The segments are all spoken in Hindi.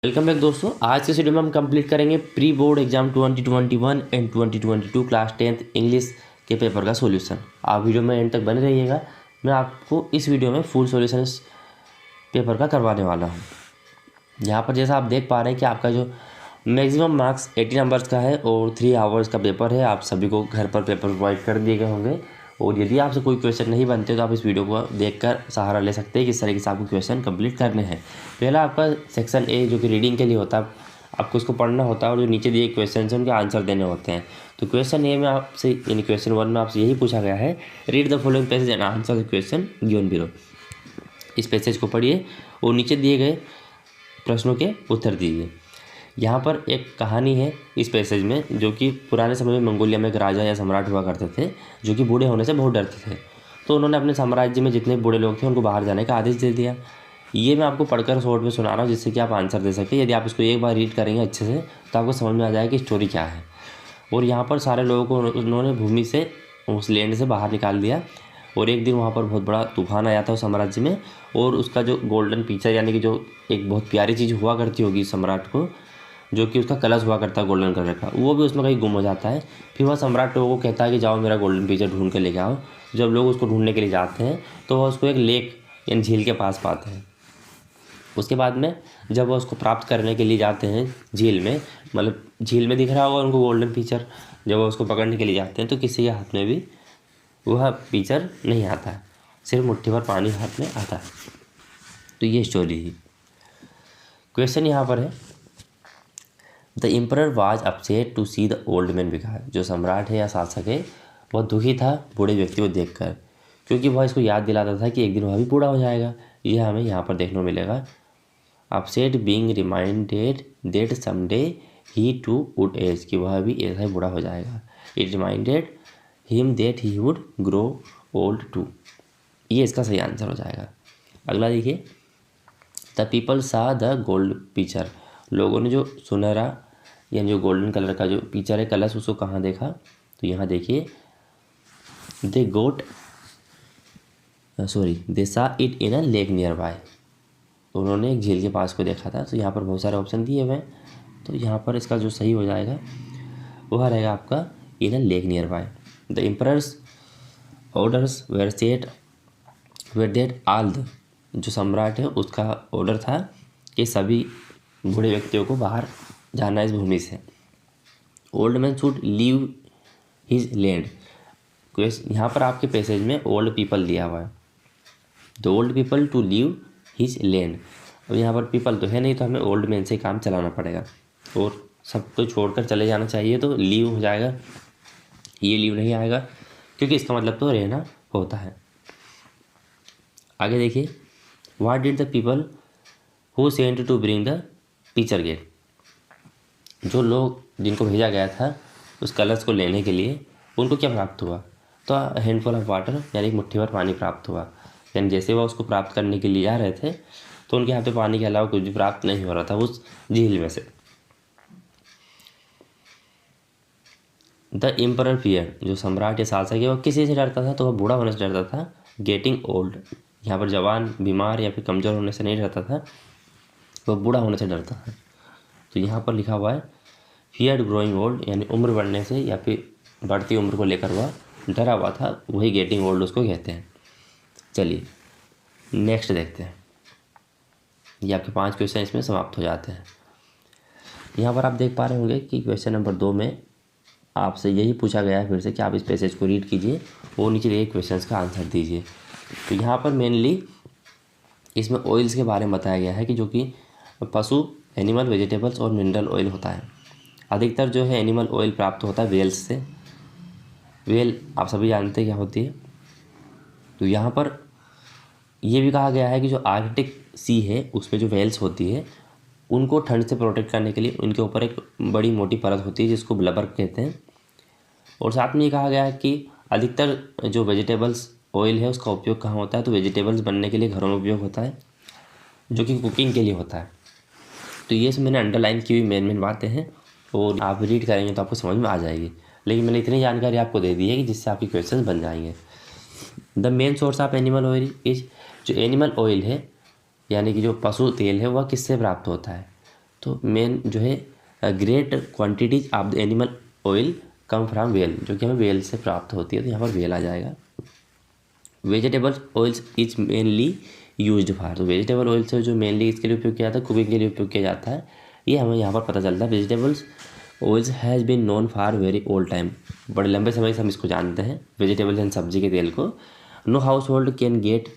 वेलकम बैक दोस्तों। आज के वीडियो में हम कंप्लीट करेंगे pre board exam 2021 and 2022 class 10th English के पेपर का सॉल्यूशन। आप वीडियो में एंड तक बने रहिएगा। मैं आपको इस वीडियो में फुल सॉल्यूशन इस पेपर का करवाने वाला हूँ। यहाँ पर जैसा आप देख पा रहे हैं कि आपका जो मैक्सिमम मार्क्स 80 नंबर्स का है और 3 आवर्स का पेपर है। आप सभी को घर पर पेपर प्रोवाइड कर दिए गए होंगे और यदि आपसे कोई क्वेश्चन नहीं बनते तो आप इस वीडियो को देखकर सहारा ले सकते हैं किस तरीके से आपको क्वेश्चन कंप्लीट करने हैं। पहला आपका सेक्शन ए जो कि रीडिंग के लिए होता है, आपको उसको पढ़ना होता है और जो नीचे दिए क्वेश्चन हैं उनके आंसर देने होते हैं। तो क्वेश्चन ए में आपसे यानी क्वेश्चन 1 में आपसे यही पूछा गया है, read the following passage and answer the question given below. इस पैसेज को पढ़िए और नीचे दिए गए प्रश्नों के उत्तर दीजिए। यहाँ पर एक कहानी है इस पैसेज में, जो कि पुराने समय में मंगोलिया में एक राजा या सम्राट हुआ करते थे जो कि बूढ़े होने से बहुत डरते थे। तो उन्होंने अपने साम्राज्य में जितने बूढ़े लोग थे उनको बाहर जाने का आदेश दे दिया। ये मैं आपको पढ़कर शॉर्ट में सुना रहा हूँ जिससे कि आप आंसर दे सकें। यदि आप इसको एक बार रीड करेंगे अच्छे से तो आपको समझ में आ जाएगा कि स्टोरी क्या है। और यहाँ पर सारे लोगों को उन्होंने भूमि से, उस लैंड से बाहर निकाल दिया। और एक दिन वहाँ पर बहुत बड़ा तूफान आया था उस साम्राज्य में, और उसका जो गोल्डन पिक्चर यानी कि जो एक बहुत प्यारी चीज़ हुआ करती होगी सम्राट को, जो कि उसका कलश हुआ करता है गोल्डन कलर का, वो भी उसमें कहीं गुम हो जाता है। फिर वह सम्राट लोगों को कहता है कि जाओ मेरा गोल्डन पिक्चर ढूंढ के लेके आओ। जब लोग उसको ढूंढने के लिए जाते हैं तो वह उसको एक लेक यानी झील के पास पाते हैं। उसके बाद में जब वह उसको प्राप्त करने के लिए जाते हैं झील में, मतलब झील में दिख रहा होगा उनको गोल्डन पिक्चर, जब वह उसको पकड़ने के लिए जाते हैं तो किसी के हाथ में भी वह पिक्चर नहीं आता है, सिर्फ मुट्ठी भर पानी हाथ में आता है। तो ये स्टोरी थी। क्वेश्चन यहाँ पर है, the emperor was upset to see the old man because. जो सम्राट है या शासक है वह दुखी था बूढ़े व्यक्ति को देखकर, क्योंकि वह इसको याद दिलाता था कि एक दिन वह भी बूढ़ा हो जाएगा। यह हमें यहाँ पर देखने को मिलेगा। Upset being reminded that someday he too would age, कि वह भी ऐसा ही बूढ़ा हो जाएगा। It reminded him that he would grow old too. ये इसका सही आंसर हो जाएगा। अगला देखिए, the people saw the gold picture. लोगों ने जो सुनहरा यानी जो गोल्डन कलर का जो पिक्चर है कलश, उसको कहाँ देखा, तो यहाँ देखिए, दे सा it in a lake near by. उन्होंने एक झील के पास को देखा था। तो यहाँ पर बहुत सारे ऑप्शन दिए हुए हैं, तो यहाँ पर इसका जो सही हो जाएगा वह रहेगा आपका in a lake nearby. The emperor's orders were that all the, जो सम्राट है उसका ऑर्डर था कि सभी बूढ़े व्यक्तियों को बाहर जाना इस भूमि से। Old man should leave his land. यहाँ पर आपके पैसेज में ओल्ड पीपल दिया हुआ है, the old people to leave his land. अब यहाँ पर पीपल तो है नहीं, तो हमें ओल्ड मैन से काम चलाना पड़ेगा और सबको छोड़कर चले जाना चाहिए, तो लीव हो जाएगा। ये लीव नहीं आएगा क्योंकि इसका मतलब तो रहना होता है। आगे देखिए, what did the people who sent to bring the picture get. जो लोग जिनको भेजा गया था उस कलश को लेने के लिए, उनको क्या प्राप्त हुआ, तो हैंडफुल ऑफ वाटर यानी एक मुट्ठी भर पानी प्राप्त हुआ। यानी जैसे वह उसको प्राप्त करने के लिए जा रहे थे तो उनके यहाँ पे पानी के अलावा कुछ भी प्राप्त नहीं हो रहा था उस झील में से। द एम्परर फियर, जो सम्राट या शासक है वह किसी से डरता था, तो वह बूढ़ा होने से डरता था। गेटिंग ओल्ड, यहाँ पर जवान, बीमार या फिर कमज़ोर होने से नहीं डरता था, वह बूढ़ा होने से डरता था। तो यहाँ पर लिखा हुआ है फियर्ड ग्रोइंग ओल्ड, यानी उम्र बढ़ने से या फिर बढ़ती उम्र को लेकर वह डरा हुआ था, वही गेटिंग ओल्ड उसको कहते हैं। चलिए नेक्स्ट देखते हैं। ये आपके 5 क्वेश्चन इसमें समाप्त हो जाते हैं। यहाँ पर आप देख पा रहे होंगे कि क्वेश्चन नंबर 2 में आपसे यही पूछा गया है फिर से कि आप इस पैसेज को रीड कीजिए और नीचे दिए क्वेश्चंस का आंसर दीजिए। तो यहाँ पर मेनली इसमें ऑयल्स के बारे में बताया गया है कि जो कि पशु, एनिमल, वेजिटेबल्स और मिनरल ऑयल होता है। अधिकतर जो है एनिमल ऑयल प्राप्त होता है वेल्स से। वेल आप सभी जानते हैं क्या होती है। तो यहाँ पर ये भी कहा गया है कि जो आर्कटिक सी है उसमें जो वेल्स होती है उनको ठंड से प्रोटेक्ट करने के लिए उनके ऊपर एक बड़ी मोटी परत होती है जिसको ब्लबर कहते हैं। और साथ में ये कहा गया है कि अधिकतर जो वेजिटेबल्स ऑयल है उसका उपयोग कहाँ होता है, तो वेजिटेबल्स बनने के लिए घरों में उपयोग होता है, जो कि कुकिंग के लिए होता है। तो ये सब मैंने अंडरलाइन की हुई मेन बातें हैं और आप रीड करेंगे तो आपको समझ में आ जाएगी। लेकिन मैंने इतनी जानकारी आपको दे दी है कि जिससे आपके क्वेश्चन बन जाएंगे। The main source of animal oil is, जो एनिमल ऑयल है यानी कि जो पशु तेल है वह किससे प्राप्त होता है, तो मेन जो है great quantities of the animal oil come from well, जो कि हमें वेल से प्राप्त होती है, तो यहाँ पर वेल आ जाएगा। Vegetables oils is mainly used for, तो वेजिटेबल ऑयल से जो मेनली इसके लिए उपयोग किया जाता है, कुकिंग के लिए उपयोग किया जाता है, ये हमें यहाँ पर पता चलता है। Vegetables oils has been known for very old time, बड़े लंबे समय से हम इसको जानते हैं, वेजिटेबल्स एंड सब्जी के तेल को। No household can get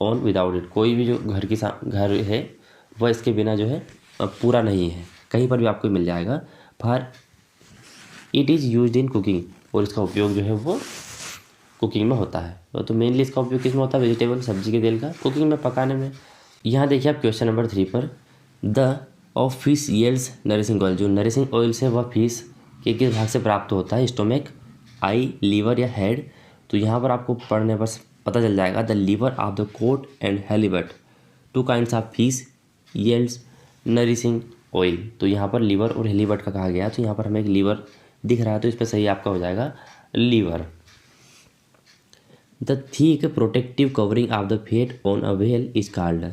on without it, कोई भी जो घर है वह इसके बिना जो है पूरा नहीं है, कहीं पर भी आपको मिल जाएगा। For it is used in cooking, और इसका उपयोग जो है वो कुकिंग में होता है। तो मेनली इसका उपयोग किस में होता है, वेजिटेबल सब्जी के तेल का कुकिंग में पकाने में। यहाँ देखिए आप क्वेश्चन नंबर 3 पर, the of fish yields nourishing oil, जो नरिशिंग ऑयल से वह फिश के किस भाग से प्राप्त होता है, स्टोमक, आई, लीवर या हेड। तो यहाँ पर आपको पढ़ने पर पता चल जाएगा, the liver of the cod and halibut, 2 kinds of fish yields nourishing oil. तो यहाँ पर लीवर और हेलीबट का कहा गया, तो यहाँ पर हमें एक लीवर दिख रहा है, तो इस पर सही आपका हो जाएगा liver. The thick protective covering of the fat on a whale is called,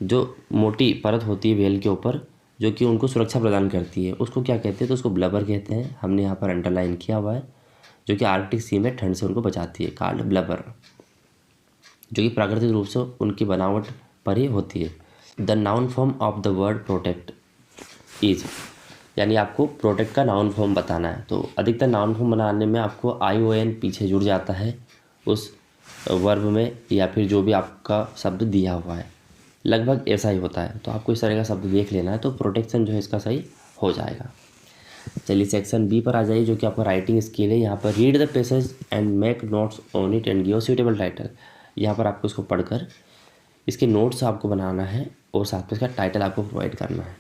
जो मोटी परत होती है व्हेल के ऊपर जो कि उनको सुरक्षा प्रदान करती है, उसको क्या कहते हैं, तो उसको ब्लबर कहते हैं। हमने यहाँ पर अंडरलाइन किया हुआ है, जो कि आर्कटिक सी में ठंड से उनको बचाती है, कॉल्ड ब्लबर, जो कि प्राकृतिक रूप से उनकी बनावट पर ही होती है। The noun form of the word protect is, यानी आपको प्रोटेक्ट का नाउन फॉर्म बताना है, तो अधिकतर नाउन फॉर्म बनाने में आपको ION पीछे जुड़ जाता है उस वर्ब में, या फिर जो भी आपका शब्द दिया हुआ है, लगभग ऐसा ही होता है। तो आपको इस तरह का शब्द देख लेना है, तो प्रोटेक्शन जो है इसका सही हो जाएगा। चलिए सेक्शन बी पर आ जाइए, जो कि आपका राइटिंग स्किल है। यहाँ पर read the passage and make notes on it and give suitable title, यहाँ पर आपको इसको पढ़कर इसके नोट्स आपको बनाना है और साथ में इसका टाइटल आपको प्रोवाइड करना है।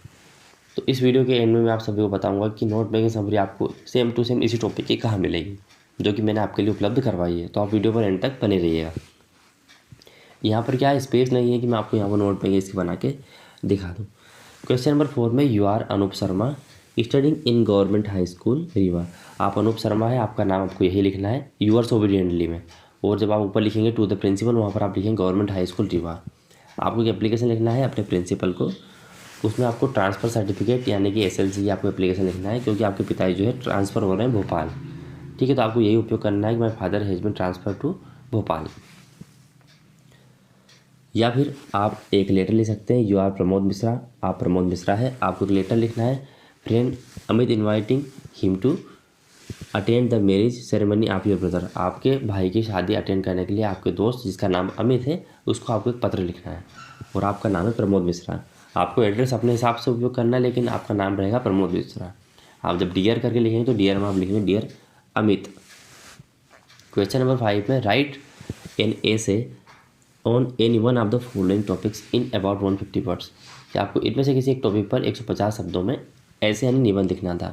तो इस वीडियो के एंड में मैं आप सभी को बताऊंगा कि नोट मेकिंग समरी आपको सेम टू सेम इसी टॉपिक की कहाँ मिलेगी, जो कि मैंने आपके लिए उपलब्ध करवाई है। तो आप वीडियो पर एंड तक बने रहिएगा। यहाँ पर क्या स्पेस नहीं है कि मैं आपको यहाँ पर नोट मेकिंग इसकी बना के दिखा दूँ। क्वेश्चन नंबर 4 में, you are Anoop Sharma studying in government high school Rewa. आप अनूप शर्मा है, आपका नाम आपको यही लिखना है यूअर्स ओबीडियंटली में, और जब आप ऊपर लिखेंगे टू द प्रिंसिपल, वहाँ पर आप लिखेंगे गवर्नमेंट हाई स्कूल रीवा। आपको एक एप्लीकेशन लिखना है अपने प्रिंसिपल को, उसमें आपको ट्रांसफ़र सर्टिफिकेट यानी कि SLC आपको एप्लीकेशन लिखना है, क्योंकि आपके पिताजी जो है ट्रांसफ़र हो रहे हैं भोपाल। ठीक है, तो आपको यही उपयोग करना है कि my father has been transfer to Bhopal. या फिर आप एक लेटर लिख सकते हैं, यू आर प्रमोद मिश्रा, आप प्रमोद मिश्रा है, आपको एक लेटर लिखना है, friend Amit inviting him to attend the marriage ceremony of your brother, आपके भाई की शादी अटेंड करने के लिए आपके दोस्त जिसका नाम अमित है उसको आपको एक पत्र लिखना है, और आपका नाम है प्रमोद मिश्रा। आपको एड्रेस अपने हिसाब से उपयोग करना है, लेकिन आपका नाम रहेगा प्रमोद मिश्रा। आप जब डियर करके लिखेंगे तो डियर में आप लिखेंगे डियर अमित। क्वेश्चन नंबर 5 में, right an essay on any one of the following topics in about 150 words, कि आपको इनमें से किसी एक टॉपिक पर 150 शब्दों में ऐसे यानी निबंध लिखना था।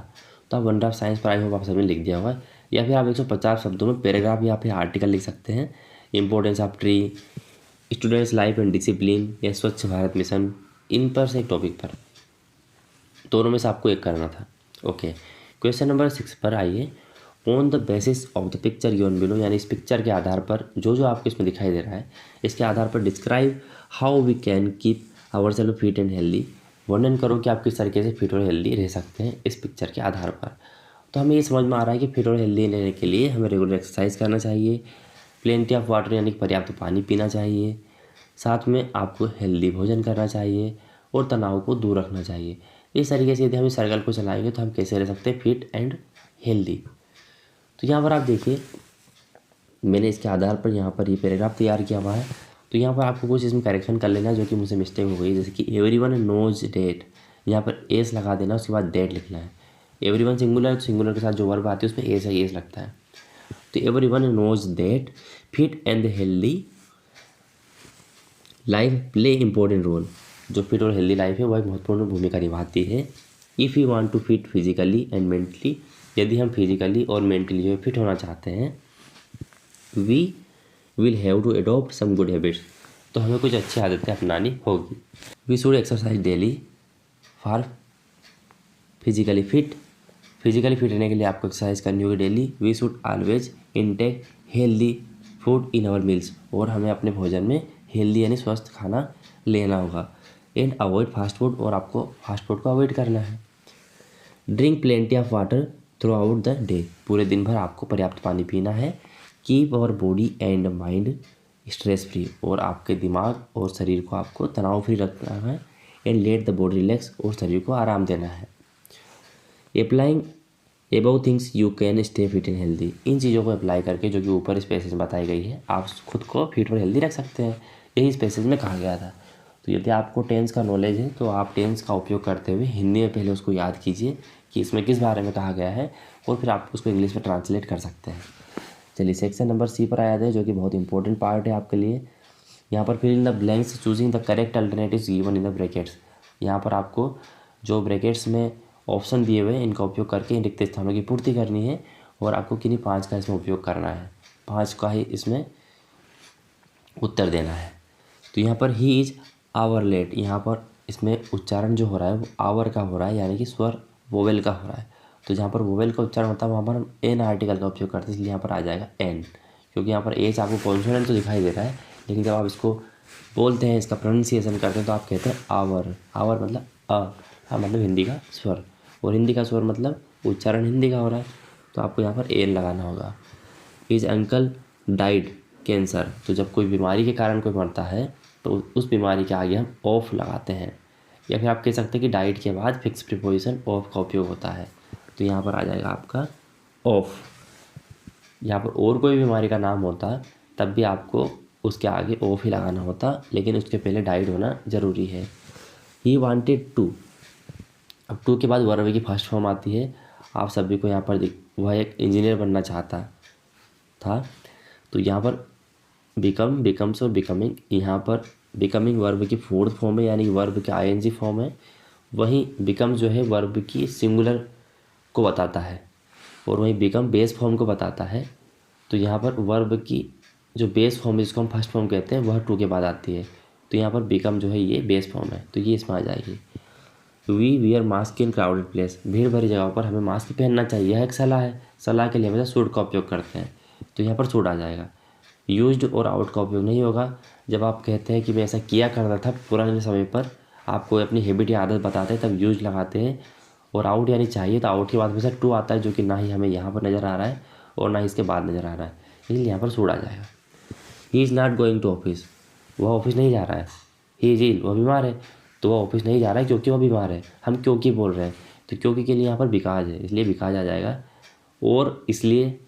तो आप वंडर ऑफ साइंस पर आई होप आप सभी लिख दिया होगा, या फिर आप 150 शब्दों में पैराग्राफ या फिर आर्टिकल लिख सकते हैं। Importance of tree, students life and discipline, या स्वच्छ भारत मिशन, इन पर से एक टॉपिक पर, दोनों में से आपको एक करना था। ओके, क्वेश्चन नंबर 6 पर आइए। On the basis of the picture given below, यानी इस पिक्चर के आधार पर जो आपको इसमें दिखाई दे रहा है, इसके आधार पर describe how we can keep our self fit and healthy, वर्णन करो कि आप किस तरीके से फिट और हेल्दी रह सकते हैं इस पिक्चर के आधार पर। तो हमें ये समझ में आ रहा है कि फिट और हेल्दी रहने के लिए हमें रेगुलर एक्सरसाइज करना चाहिए, प्लेंटी ऑफ वाटर यानी पर्याप्त पानी पीना चाहिए, साथ में आपको हेल्दी भोजन करना चाहिए और तनाव को दूर रखना चाहिए। इस तरीके से यदि हम इस सर्कल को चलाएंगे तो हम कैसे रह सकते हैं फिट एंड हेल्दी। तो यहाँ पर आप देखिए, मैंने इसके आधार पर यहाँ पर ये पैराग्राफ तैयार किया हुआ है। तो यहाँ पर आपको कुछ इसमें करेक्शन कर लेना है जो कि मुझसे मिस्टेक हो गई, जैसे कि एवरीवन नोज डेट, यहाँ पर एस लगा देना, उसके बाद डेट लिखना है। एवरीवन सिंगुलर, तो सिंगुलर के साथ जो वर्ब आती है उसमें एस है, एस लगता है। तो everyone knows that fit and healthy life play important role, जो फिट और हेल्दी लाइफ है वह एक महत्वपूर्ण भूमिका निभाती है। If you want to fit physically and mentally, यदि हम फिजिकली और मेंटली जो फिट होना चाहते हैं, we will have to adopt some good habits, तो हमें कुछ अच्छी आदतें अपनानी होगी। We should exercise daily for physically fit, physically fit रहने के लिए आपको एक्सरसाइज करनी होगी daily. We should always intake healthy food in our meals, और हमें अपने भोजन में हेल्दी यानी स्वस्थ खाना लेना होगा। एंड अवॉइड फास्ट फूड, और आपको फास्ट फूड को अवॉइड करना है। Drink plenty of water throughout the day, पूरे दिन भर आपको पर्याप्त पानी पीना है। Keep our body and mind stress free, और आपके दिमाग और शरीर को आपको तनाव फ्री रखना है। And let the body relax, और शरीर को आराम देना है। Applying above things you can stay fit and healthy, इन चीज़ों को अप्लाई करके, जो कि ऊपर इस पैसेज में बताई गई है, आप खुद को फिट और हेल्दी रख सकते हैं। यही इस पैसेज में कहा गया था। तो यदि आपको टेंस का नॉलेज है तो आप टेंस का उपयोग करते हुए हिंदी में पहले उसको याद कीजिए कि इसमें किस बारे में कहा गया है, और फिर आप उसको इंग्लिश में ट्रांसलेट कर सकते हैं। चलिए सेक्शन नंबर सी पर आया है, जो कि बहुत इंपॉर्टेंट पार्ट है आपके लिए। यहाँ पर fill in the blanks choosing the correct alternatives given in the brackets, यहाँ पर आपको जो ब्रैकेट्स में ऑप्शन दिए हुए हैं इनका उपयोग करके इन रिक्त स्थानों की पूर्ति करनी है, और आपको किन्हीं 5 का इसमें उपयोग करना है, 5 का ही इसमें उत्तर देना है। तो यहाँ पर ही इज आवर लेट, यहाँ पर इसमें उच्चारण जो हो रहा है वो आवर का हो रहा है, यानी कि स्वर वोवेल का हो रहा है। तो जहाँ पर वोवेल का उच्चारण होता है वहाँ पर हम एन आर्टिकल का उपयोग करते हैं, इसलिए यहाँ पर आ जाएगा एन, क्योंकि यहाँ पर एच आपको कॉन्सोनेंट तो दिखाई दे रहा है, लेकिन जब आप इसको बोलते हैं, इसका प्रोनाउंसिएशन करते हैं, तो आप कहते हैं आवर। आवर मतलब मतलब हिंदी का स्वर, और हिंदी का स्वर मतलब उच्चारण हिंदी का हो रहा है, तो आपको यहाँ पर एन लगाना होगा। इज अंकल डाइड कैंसर, तो जब कोई बीमारी के कारण कोई मरता है तो उस बीमारी के आगे हम ऑफ लगाते हैं, या फिर आप कह सकते हैं कि डाइट के बाद फिक्स प्रीपोजिशन ऑफ का उपयोग होता है। तो यहाँ पर आ जाएगा आपका ऑफ। यहाँ पर और कोई बीमारी का नाम होता तब भी आपको उसके आगे ऑफ ही लगाना होता, लेकिन उसके पहले डाइट होना ज़रूरी है। ही वांटेड टू, अब टू के बाद वर्ब की फर्स्ट फॉर्म आती है। आप सभी को यहाँ पर वह एक इंजीनियर बनना चाहता था, तो यहाँ पर बिकम, बिकम्स और बिकमिंग, यहाँ पर बिकमिंग वर्ब की फोर्थ फॉर्म है, यानी कि वर्ब की आईएनजी फॉर्म है। वहीं बिकम जो है वर्ब की सिंगुलर को बताता है, और वहीं बिकम बेस फॉर्म को बताता है। तो यहाँ पर वर्ब की जो बेस फॉर्म है, जिसको हम फर्स्ट फॉर्म कहते हैं, वह टू के बाद आती है। तो यहाँ पर बिकम जो है ये बेस फॉर्म है, तो ये इसमें आ जाएगी। We wear mask in crowded place, भीड़ भरी जगहों पर हमें मास्क पहनना चाहिए, यह एक सलाह है। सलाह के लिए हमेशा शुड का उपयोग करते हैं, तो यहाँ पर शुड आ जाएगा। यूज्ड और आउट का उपयोग नहीं होगा। जब आप कहते हैं कि मैं ऐसा किया करता था पुराने समय पर, आपको अपनी हैबिट या आदत बताते हैं, तब यूज लगाते हैं। और आउट यानी चाहिए, तो आउट के बाद हमेशा टू आता है, जो कि ना ही हमें यहाँ पर नज़र आ रहा है और ना ही इसके बाद नज़र आ रहा है, इसलिए यहाँ पर शुड आ जाएगा। He is not going to office, वह ऑफिस नहीं जा रहा है। ही इज इल, वह बीमार है, तो वह ऑफिस नहीं जा रहा है क्योंकि वह बीमार है। हम क्योंकि बोल रहे हैं, तो क्योंकि के लिए यहाँ पर बिकाज है, इसलिए बिकाज आ जाएगा, और इसलिए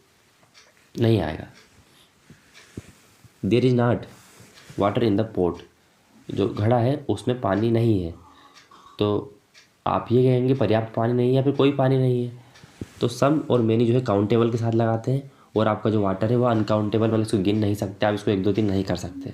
नहीं आएगा। There is not water in the pot, जो घड़ा है उसमें पानी नहीं है, तो आप ये कहेंगे पर्याप्त पानी नहीं है या फिर कोई पानी नहीं है। तो सम और मैनी जो है काउंटेबल के साथ लगाते हैं, और आपका जो वाटर है वो अनकाउंटेबल, मतलब इसको गिन नहीं सकते आप, इसको 1 2 3 नहीं कर सकते।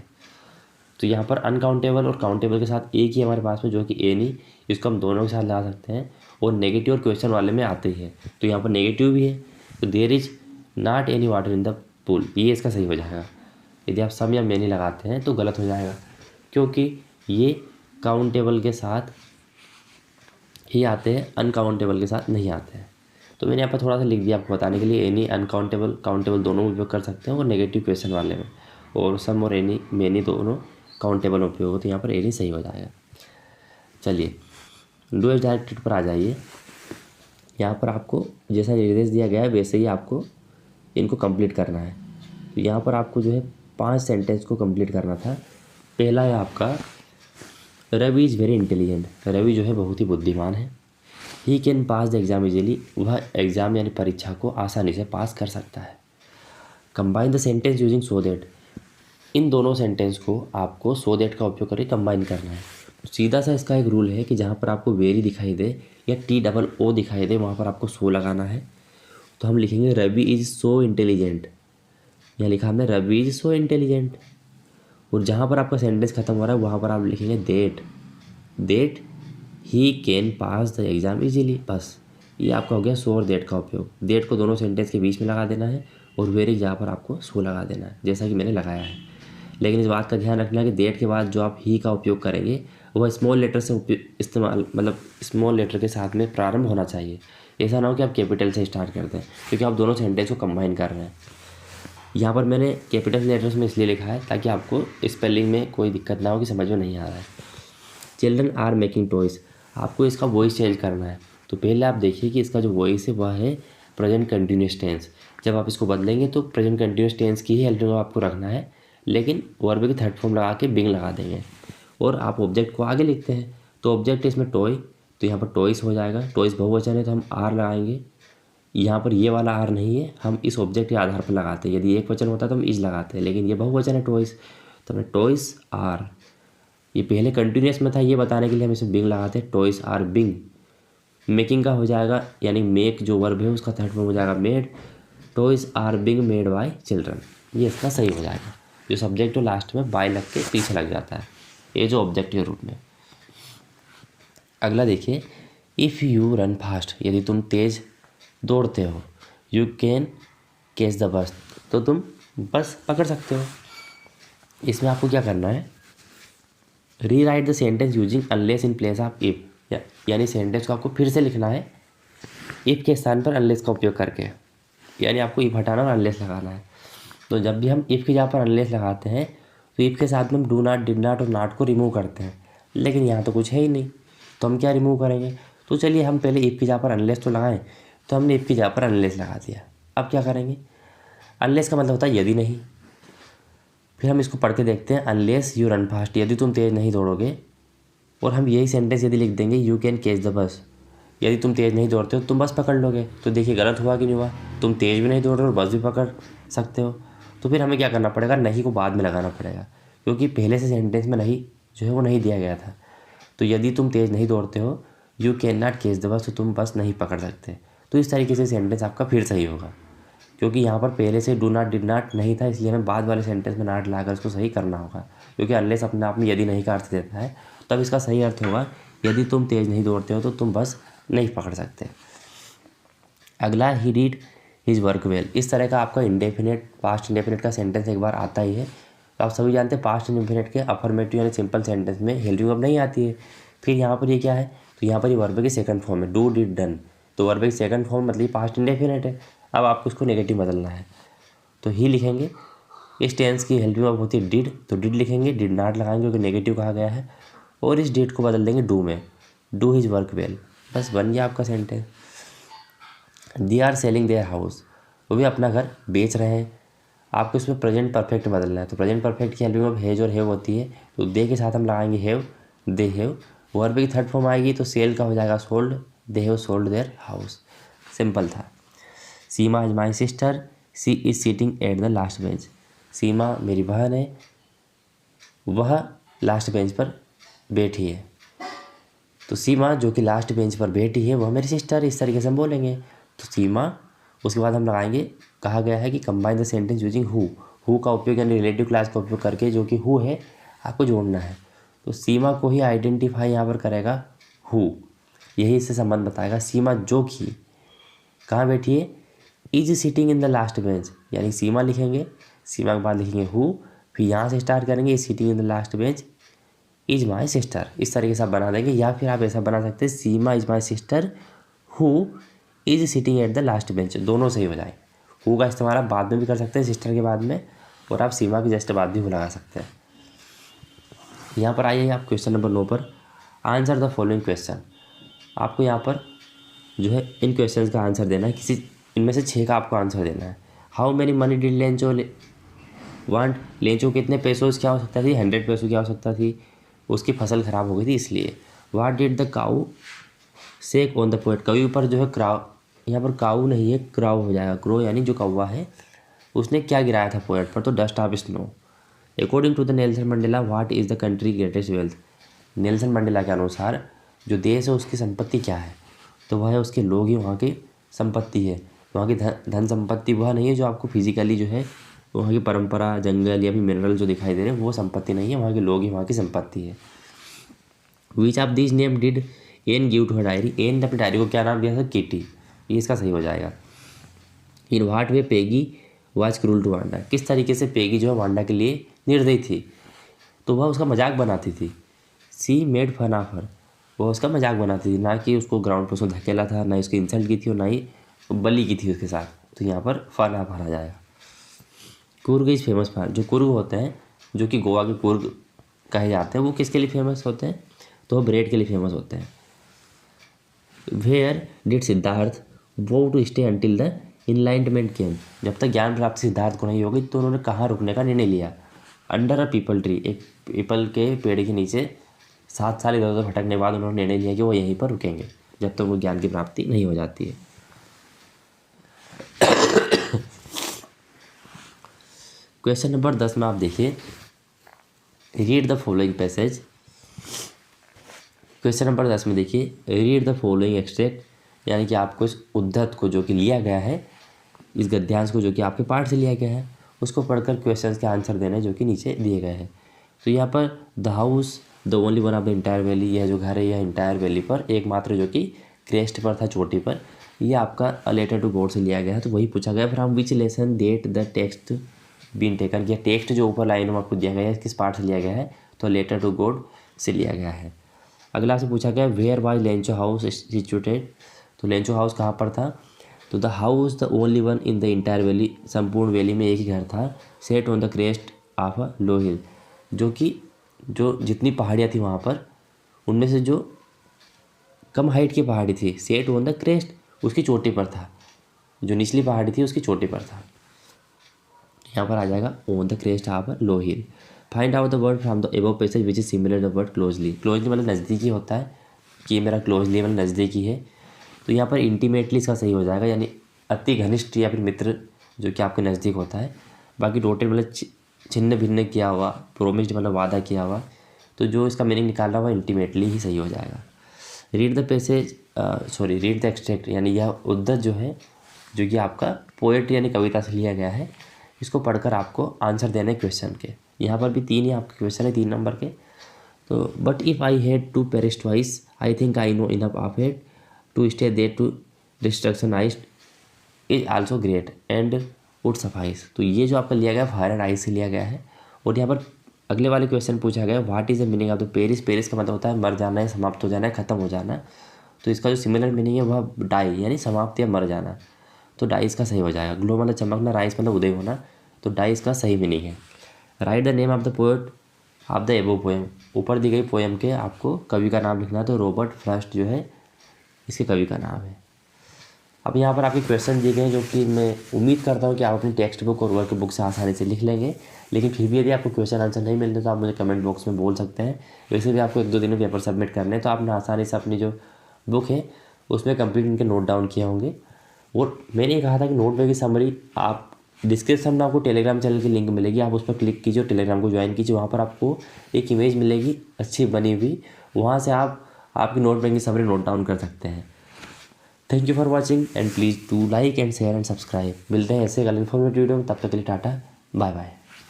तो यहाँ पर अनकाउंटेबल और काउंटेबल के साथ एक ही हमारे पास में, जो कि एनी, इसको हम दोनों के साथ लगा सकते हैं, और नेगेटिव और क्वेश्चन वाले में आते ही है, तो यहाँ पर नेगेटिव भी है। तो there is not any water in the pool, ये इसका सही हो जाएगा। यदि आप सम या मैनी लगाते हैं तो गलत हो जाएगा, क्योंकि ये काउंटेबल के साथ ही आते हैं, अनकाउंटेबल के साथ नहीं आते हैं। तो मैंने यहाँ पर थोड़ा सा लिख दिया आपको बताने के लिए। एनी, अनकाउंटेबल, काउंटेबल दोनों में उपयोग कर सकते हैं, और नेगेटिव क्वेश्चन वाले में, और सम और एनी, मैनी दोनों काउंटेबल में उपयोग होते हैं। यहाँ पर एनी सही हो जाएगा। चलिए डू एज डायरेक्टेड पर आ जाइए। यहाँ पर आपको जैसा निर्देश दिया गया है वैसे ही आपको इनको कंप्लीट करना है। तो यहाँ पर आपको जो है 5 सेंटेंस को कंप्लीट करना था। पहला है आपका, Ravi is very intelligent, Ravi जो है बहुत ही बुद्धिमान है। He can pass the exam easily, वह एग्ज़ाम यानी परीक्षा को आसानी से पास कर सकता है। Combine the sentence using so that, इन दोनों सेंटेंस को आपको सो दैट का उपयोग करके कंबाइन करना है। सीधा सा इसका एक रूल है कि जहाँ पर आपको वेरी दिखाई दे या TOO दिखाई दे, वहाँ पर आपको सो लगाना है। तो हम लिखेंगे रवि इज़ सो इंटेलिजेंट, यहाँ लिखा हमने रवि इज़ सो इंटेलिजेंट। और जहाँ पर आपका सेंटेंस खत्म हो रहा है वहाँ पर आप लिखेंगे that he can pass the exam easily, बस ये आपका हो गया सो और दैट का उपयोग। दैट को दोनों सेंटेंस के बीच में लगा देना है, और वेरी जहाँ पर आपको सो लगा देना है, जैसा कि मैंने लगाया है। लेकिन इस बात का ध्यान रखना है कि दैट के बाद जो आप ही का उपयोग करेंगे वह स्मॉल लेटर से इस्तेमाल, मतलब स्मॉल लेटर के साथ में प्रारंभ होना चाहिए। ऐसा ना हो कि आप कैपिटल से स्टार्ट कर दें, क्योंकि आप दोनों सेंटेंस को कंबाइन कर रहे हैं। यहाँ पर मैंने कैपिटल लेटर्स में इसलिए लिखा है ताकि आपको स्पेलिंग में कोई दिक्कत ना हो कि समझ में नहीं आ रहा है। Children are making toys. आपको इसका वॉइस चेंज करना है। तो पहले आप देखिए कि इसका जो वॉइस है वह है प्रेजेंट कंटिन्यूस टेंस। जब आप इसको बदलेंगे तो प्रेजेंट कंटिन्यूस टेंस की ही हेल्पिंग आपको रखना है, लेकिन वर्ब की थर्ड फॉर्म लगा के बिंग लगा देंगे और आप ऑब्जेक्ट को आगे लिखते हैं। तो ऑब्जेक्ट इसमें टॉय, तो यहाँ पर टॉयज़ हो जाएगा। टॉयज़ बहुवचन है तो हम आर लगाएंगे। यहाँ पर ये वाला आर नहीं है, हम इस ऑब्जेक्ट के आधार पर लगाते हैं। यदि एक वचन होता तो हम इज लगाते हैं, लेकिन ये बहुवचन है टॉयज़, तो हमने टॉयज़ आर, ये पहले कंटिन्यूस में था, ये बताने के लिए हम इसे बिंग लगाते हैं। Toys are Bing. मेकिंग का हो जाएगा, यानी मेक जो वर्ब है उसका थर्ड फॉर्म हो जाएगा made. Toys are being made by children, ये इसका सही हो जाएगा। जो सब्जेक्ट हो लास्ट में बाय लग के पीछे लग जाता है, ये जो ऑब्जेक्ट के रूप में। अगला देखिए, इफ़ यू रन फास्ट, यदि तुम तेज़ दौड़ते हो, you can catch the bus, तो तुम बस पकड़ सकते हो। इसमें आपको क्या करना है, री right the sentence using unless in place of if, यानी सेंटेंस को आपको फिर से लिखना है इफ़ के स्थान पर अनलेस का उपयोग करके, यानी आपको इफ़ हटाना और अनलेस लगाना है। तो जब भी हम इफ़ की जगह पर अनलेस लगाते हैं तो इफ़ के साथ में हम डू नॉट, डिड नॉट और नॉट को रिमूव करते हैं, लेकिन यहाँ तो कुछ है ही नहीं, तो हम क्या रिमूव करेंगे। तो चलिए हम पहले इफ़ की जगह पर अनलेस तो लगाएं, तो हमने इफ़ की जगह पर अनलेस लगा दिया। अब क्या करेंगे, अनलेस का मतलब होता है यदि नहीं। फिर हम इसको पढ़ के देखते हैं, अनलेस यू रन फास्ट, यदि तुम तेज़ नहीं दौड़ोगे। और हम यही सेंटेंस यदि लिख देंगे, you can catch the bus, यदि तुम तेज़ नहीं दौड़ते हो तुम बस पकड़ लोगे। तो देखिए गलत हुआ कि नहीं हुआ, तुम तेज़ भी नहीं दौड़ रहे हो और बस भी पकड़ सकते हो। तो फिर हमें क्या करना पड़ेगा, नहीं को बाद में लगाना पड़ेगा, क्योंकि पहले से सेंटेंस में नहीं जो है वो नहीं दिया गया था। तो यदि तुम तेज़ नहीं दौड़ते हो, you can not catch the bus, तो तुम बस नहीं पकड़ सकते। तो इस तरीके से सेंटेंस आपका फिर सही होगा, क्योंकि यहाँ पर पहले से डू नॉट, डिड नॉट नहीं था, इसलिए हमें बाद वाले सेंटेंस में नॉट लाकर इसको सही करना होगा। क्योंकि अनलेस अपने आप में यदि नहीं का अर्थ देता है, तब इसका सही अर्थ होगा यदि तुम तेज़ नहीं दौड़ते हो तो तुम बस नहीं पकड़ सकते। अगला, he did his work well. इस तरह का आपका इंडेफिनेट, पास्ट इंडेफिनेट का सेंटेंस एक बार आता ही है। तो आप सभी जानते हैं पास्ट इंडेफिनेट के अफर्मेटिव यानी सिंपल सेंटेंस में हेल्पिंग वर्ब नहीं आती है। फिर यहाँ पर ये क्या है, तो यहाँ पर ये वर्ब की सेकंड फॉर्म है, डू डिड डन। तो वर्ब की सेकंड फॉर्म मतलब पास्ट इंडेफिनेट है। अब आपको इसको नेगेटिव बदलना है, तो ही लिखेंगे। इस टेंस की हेल्पिंग वर्ब होती है डिड, तो डिड लिखेंगे, डिड नॉट लगाएंगे क्योंकि नेगेटिव कहा गया है, और इस डिड को बदल देंगे डू में, डू हिज वर्क वेल। बस बन गया आपका sentence. They are selling their house, वो भी अपना घर बेच रहे हैं। आपको इसमें प्रेजेंट परफेक्ट बदलना है, तो प्रेजेंट परफेक्ट की हेल्पिंग वर्ब हैज और हैव होती है, तो दे के साथ हम लगाएंगे हैव, दे हैव। वर्ब की थर्ड फॉर्म आएगी तो सेल का हो जाएगा sold, they have sold their house. Simple था। Seema is my sister, she is sitting at the last bench. Seema मेरी बहन है, वह लास्ट बेंच पर बैठी है। तो सीमा जो कि लास्ट बेंच पर बैठी है वह मेरी सिस्टर, इस तरीके से हम बोलेंगे। तो सीमा, उसके बाद हम लगाएंगे, कहा गया है कि combine the sentence using who का उपयोग यानी रिलेटिव क्लास का उपयोग करके, जो कि हु है आपको जोड़ना है। तो सीमा को ही आइडेंटिफाई यहाँ पर करेगा हु, यही इससे संबंध बताएगा। सीमा जो कि कहाँ बैठी है, is sitting in the last bench, यानी सीमा लिखेंगे, सीमा के बाद लिखेंगे हु, फिर यहाँ से स्टार्ट करेंगे, is sitting in the last bench is my sister, इस तरीके से आप बना देंगे। या फिर आप ऐसा बना सकते हैं, Seema is my sister who is sitting at the last bench, दोनों सही हो जाएंगे। हु का इस्तेमाल आप बाद में भी कर सकते हैं सिस्टर के बाद में, और आप सीमा के जस्ट बाद भी लगा सकते हैं। यहाँ पर आइए आप क्वेश्चन नंबर 9 पर, आंसर द फॉलोइंग क्वेश्चन। आपको यहाँ पर जो है इन क्वेश्चन का आंसर देना है, किसी इनमें से 6 का आपको आंसर देना है। How many money did Lencho want, Lencho कितने पैसों की आवश्यकता थी, 100 पैसों की आवश्यकता थी, उसकी फसल ख़राब हो गई थी इसलिए। What did the cow shake on the poet, कभी ऊपर जो है क्राउ, यहाँ पर काऊ नहीं है क्राउ हो जाएगा, क्रो यानी जो कौवा है, उसने क्या गिराया था पोएट पर, तो dust of snow. According to the Nelson Mandela what is the country greatest wealth, Nelson Mandela के अनुसार जो देश है उसकी संपत्ति क्या है, तो वह है उसके लोग ही वहाँ की संपत्ति है। वहाँ की धन संपत्ति वह नहीं है जो आपको फिजिकली जो है वहाँ की परंपरा, जंगल या फिर मिनरल जो दिखाई दे रहे हैं वो संपत्ति नहीं है, वहाँ के लोग ही वहाँ की संपत्ति है। Which of this name did Anne give to her diary, Anne ने अपनी डायरी को क्या नाम दिया था, किटी, ये इसका सही हो जाएगा। In what way Peggy was cruel to Wanda, किस तरीके से पेगी जो है वांडा के लिए निर्दयी थी, तो वह उसका मजाक बनाती थी। She made fun of her, वह उसका मजाक बनाती थी, ना कि उसको ग्राउंड पर उसको धकेला था, ना उसकी इंसल्ट की थी और ना ही बली की थी उसके साथ, तो यहाँ पर फन ऑफ हर आ जाएगा। कुर्ग इज फेमस फॉर, जो कुर्ग होते हैं जो कि गोवा के कुर्ग कहे जाते हैं, वो किसके लिए फेमस होते हैं, तो वो ब्रेड के लिए फेमस होते हैं। Where did Siddhartha go to stay until the enlightenment came, जब तक ज्ञान प्राप्ति सिद्धार्थ को नहीं होगी तो उन्होंने कहाँ रुकने का निर्णय लिया। अंडर अ पीपल ट्री, एक पीपल के पेड़ के नीचे 7 साल इधर उधर भटकने के बाद उन्होंने निर्णय लिया कि वो यहीं पर रुकेंगे जब तक वो ज्ञान की प्राप्ति नहीं हो जाती है। क्वेश्चन नंबर 10 में आप देखिए, read the following passage. Question number 10 में देखिए, रीड द फॉलोइंग एक्सट्रैक्ट, यानी कि आपको इस उद्धत को जो कि लिया गया है, इस गद्यांश को जो कि आपके पाठ से लिया गया है, उसको पढ़कर क्वेश्चंस के आंसर देने जो कि नीचे दिए गए हैं। तो यहाँ पर the house the only one of the entire valley, यह जो घर है यह इंटायर वैली पर एकमात्र जो कि क्रेस्ट पर था, चोटी पर, ये आपका लेटर टू गॉड से लिया गया है। तो वही पूछा गया from which lesson that the text been taken, यह टेक्स्ट जो ऊपर लाइन में आपको दिया गया है किस पार्ट से लिया गया है, तो लेटर टू गॉड से लिया गया है। अगला से पूछा गया where was Lencho house situated, तो लेंचो हाउस कहाँ पर था, तो the house the only one in the entire valley, संपूर्ण वैली में एक ही घर था, set on the crest of a low hill, जो कि जो जितनी पहाड़ियाँ थी वहाँ पर उनमें से जो कम हाइट की पहाड़ी थी, सेट ऑन द क्रेस्ट उसकी चोटी पर था, जो निचली पहाड़ी थी उसकी चोटी पर था। यहाँ पर आ जाएगा on the crest of a low hill. Find out the word from the above passage which is similar the word closely, closely मतलब नज़दीकी होता है कि मेरा क्लोजली मतलब नज़दीकी है, तो यहाँ पर इंटीमेटली इसका सही हो जाएगा, यानी अति घनिष्ठ या फिर मित्र जो कि आपके नज़दीक होता है। बाकी टोटल मतलब छिन्न भिन्न किया हुआ, प्रोमिस्ड मतलब वादा किया हुआ, तो जो इसका मीनिंग निकाल रहा हुआ इंटीमेटली ही सही हो जाएगा। Read the passage read the extract, यानी यह उद्धत जो है जो कि आपका पोएट यानी कविता से लिया गया है, इसको पढ़कर आपको आंसर देने क्वेश्चन के। यहाँ पर भी 3 ही आपके क्वेश्चन है 3 नंबर के। तो but if I had to perish twice I think I know enough of it to stay there to destruction ice is also great and would suffice, तो ये जो आपका लिया गया फायर एंड आइस से लिया गया है। और यहाँ पर अगले वाले क्वेश्चन पूछा गया what is the meaning of the Paris, Paris का मतलब होता है मर जाना है, समाप्त हो जाना है, ख़त्म हो जाना। तो इसका जो सिमिलर मीनिंग है वह डाई यानी समाप्त या मर जाना, तो डाई इसका सही हो जाएगा। ग्लो मतलब चमकना, राइस मतलब उदय होना, तो डाई इसका सही मीनिंग है। Right the name of the poet of the एबो पोएम, ऊपर दी गई पोएम के आपको कवि का नाम लिखना है, तो रॉबर्ट फ्रॉस्ट जो है इसके कवि का नाम है। अब यहाँ पर आपके क्वेश्चन दिए गए हैं जो कि मैं उम्मीद करता हूँ कि आप अपनी टेक्स्ट बुक और वर्क बुक से आसानी से लिख लेंगे, लेकिन फिर भी यदि आपको क्वेश्चन आंसर नहीं मिलते तो आप मुझे कमेंट बॉक्स में बोल सकते हैं। वैसे भी आपको 1-2 दिन में पेपर सबमिट करने हैं, तो आपने आसानी से अपनी जो बुक है उसमें कंप्लीट इनके नोट डाउन किए होंगे। और मैंने ये कहा था कि नोटबुक की समरी आप डिस्क्रिप्शन में आपको टेलीग्राम चैनल की लिंक मिलेगी, आप उस पर क्लिक कीजिए, टेलीग्राम को ज्वाइन कीजिए, वहाँ पर आपको एक इमेज मिलेगी अच्छी बनी हुई, वहाँ से आप आपकी नोटबुक की समरी नोट डाउन कर सकते हैं। Thank you for watching and please do like and share and subscribe. मिलते हैं ऐसे कल इन्फॉर्मेटिव वीडियो में, तब तक के लिए टाटा बाय बाय।